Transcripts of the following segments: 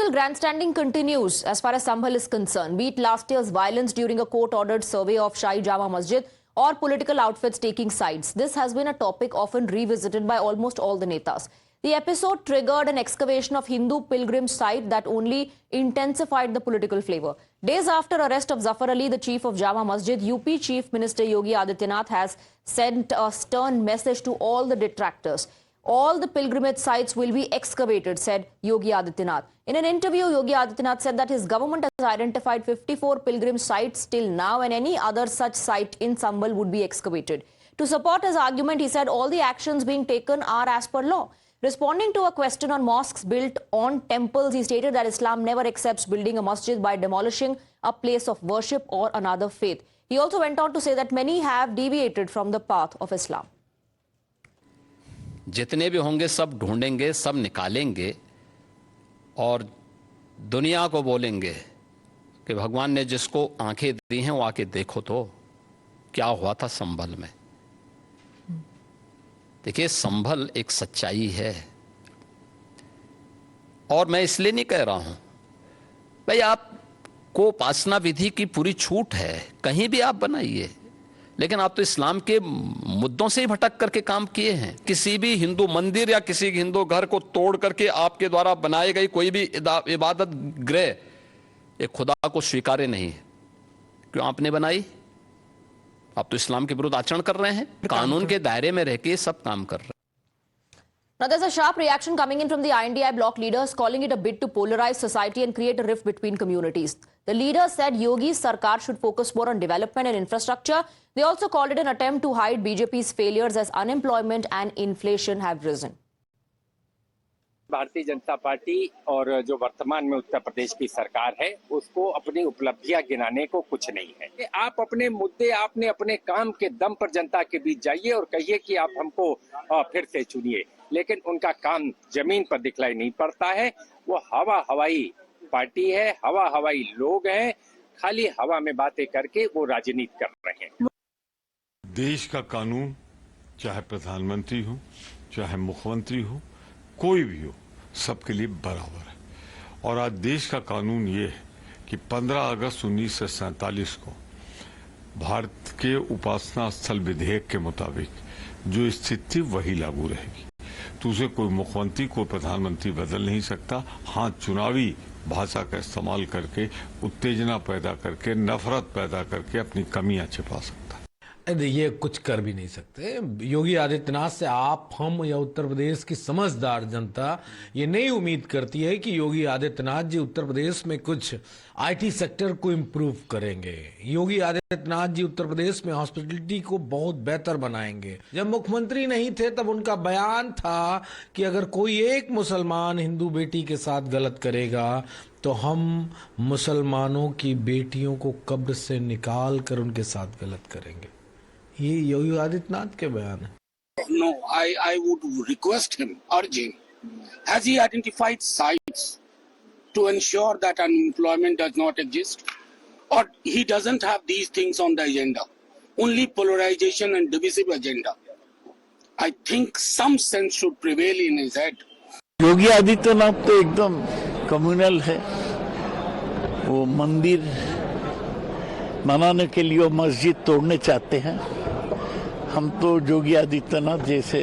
Political grandstanding continues as far as Sambhal is concerned, be it last year's violence during a court-ordered survey of Shahi Jama Masjid or political outfits taking sides. This has been a topic often revisited by almost all the netas. The episode triggered an excavation of Hindu pilgrim site that only intensified the political flavor. Days after arrest of Zafar Ali, the chief of Jama Masjid, UP Chief Minister Yogi Adityanath has sent a stern message to all the detractors. All the pilgrimage sites will be excavated, said Yogi Adityanath. In an interview, Yogi Adityanath said that his government has identified 54 pilgrim sites till now and any other such site in Sambhal would be excavated. To support his argument, he said all the actions being taken are as per law. Responding to a question on mosques built on temples, he stated that Islam never accepts building a masjid by demolishing a place of worship or another faith. He also went on to say that many have deviated from the path of Islam. जितने भी होंगे सब ढूंढेंगे, सब निकालेंगे और दुनिया को बोलेंगे कि भगवान ने जिसको आंखें दी हैं वो आके देखो तो क्या हुआ था संभल में। देखिए, संभल एक सच्चाई है और मैं इसलिए नहीं कह रहा हूं भाई आपको उपासना विधि की पूरी छूट है, कहीं भी आप बनाइए, लेकिन आप तो इस्लाम के मुद्दों से ही भटक करके काम किए हैं। किसी भी हिंदू मंदिर या किसी हिंदू घर को तोड़ करके आपके द्वारा बनाई गई कोई भी इबादत गृह एक खुदा को स्वीकार्य नहीं है। क्यों आपने बनाई? आप तो इस्लाम के विरुद्ध आचरण कर रहे हैं, कानून के दायरे में रह के सब काम कर रहे हैं। Now, there's a sharp reaction coming in from the INDI bloc leaders, calling it a bid to polarize society and create a rift between communities. The leaders said Yogi's Sarkar should focus more on development and infrastructure. They also called it an attempt to hide BJP's failures as unemployment and inflation have risen. Bharatiya Janata party और जो वर्तमान में उत्तर प्रदेश की सरकार है उसको अपनी उपलब्धियां गिनाने को कुछ नहीं है। आप अपने मुद्दे, आपने अपने काम के दम पर जनता के बीच जाइए और कहिए कि आप हमको फिर से चुनिए, लेकिन उनका काम जमीन पर दिखलाई नहीं पड़ता है। वो हवा हवाई पार्टी है, हवा हवाई लोग हैं, खाली हवा में बातें करके वो राजनीति कर रहे हैं। देश का कानून, चाहे प्रधानमंत्री हो, चाहे मुख्यमंत्री हो, कोई भी हो, सबके लिए बराबर है। और आज देश का कानून ये है कि 15 अगस्त 1947 को भारत के उपासना स्थल विधेयक के मुताबिक जो स्थिति थी वही लागू रहेगी। तो उसे कोई मुख्यमंत्री, कोई प्रधानमंत्री बदल नहीं सकता। हाँ, चुनावी भाषा का इस्तेमाल करके, उत्तेजना पैदा करके, नफरत पैदा करके अपनी कमियां छिपा सकता है। ये कुछ कर भी नहीं सकते। योगी आदित्यनाथ से आप, हम या उत्तर प्रदेश की समझदार जनता ये नहीं उम्मीद करती है कि योगी आदित्यनाथ जी उत्तर प्रदेश में कुछ आईटी सेक्टर को इम्प्रूव करेंगे। योगी आदित्यनाथ जी उत्तर प्रदेश में हॉस्पिटलिटी को बहुत बेहतर बनाएंगे। जब मुख्यमंत्री नहीं थे तब उनका बयान था कि अगर कोई एक मुसलमान हिंदू बेटी के साथ गलत करेगा तो हम मुसलमानों की बेटियों को कब्र से निकाल कर उनके साथ गलत करेंगे। ये योगी आदित्यनाथ के बयान है। No, I would request him, urge him. Has he identified sites to ensure that unemployment does not exist? Or he doesn't have these things on the agenda? Only polarization and divisive agenda. I think some sense should prevail in his head. Yogi Adityanath तो एकदम communal है। वो मंदिर बनाने के लिए वो मस्जिद तोड़ने चाहते हैं। हम तो योगी आदित्यनाथ जैसे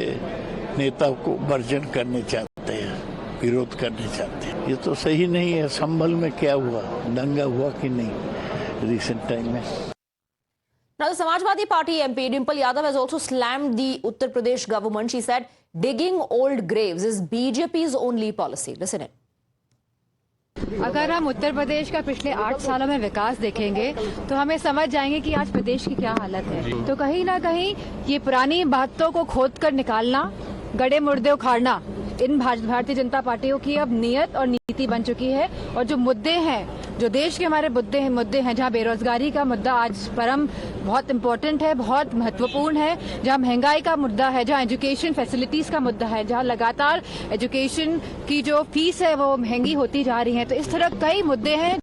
नेता को वर्जन करने चाहते हैं, विरोध करने चाहते हैं। ये तो सही नहीं है। संभल में क्या हुआ, दंगा हुआ कि नहीं रिसेंट टाइम में। Now, the Samajwadi Party MP Dimple Yadav has also slammed the Uttar Pradesh government. She said digging old graves is BJP's only policy. Listen in. अगर हम उत्तर प्रदेश का पिछले 8 सालों में विकास देखेंगे तो हमें समझ जाएंगे कि आज प्रदेश की क्या हालत है। तो कहीं ना कहीं ये पुरानी बातों को खोद कर निकालना, गड़े मुर्दे उखाड़ना इन भारतीय जनता पार्टियों की अब नियत और नीति बन चुकी है। और जो मुद्दे हैं, जो देश के हमारे मुद्दे हैं, जहां बेरोजगारी का मुद्दा आज परम बहुत इम्पोर्टेंट है, बहुत महत्वपूर्ण है, जहां महंगाई का मुद्दा है, जहां एजुकेशन फैसिलिटीज का मुद्दा है, जहां लगातार एजुकेशन की जो फीस है वो महंगी होती जा रही है, तो इस तरह कई मुद्दे हैं